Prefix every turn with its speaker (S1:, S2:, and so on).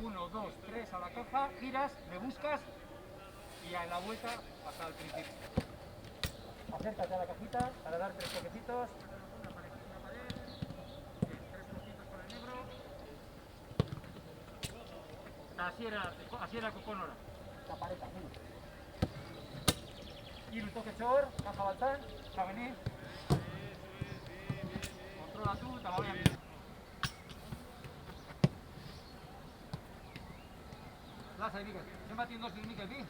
S1: 1, 2, 3 a la caja, giras, me buscas y a la vuelta hasta el principio. Acércate a la cajita para dar 3 toquecitos. Así era Coconora. La pareta, hiru toque txor, kaja baltan, zabeni. Kontrola tu eta babean bizi. Lasai, Mikel. Zenbat indoz Mikel, bi?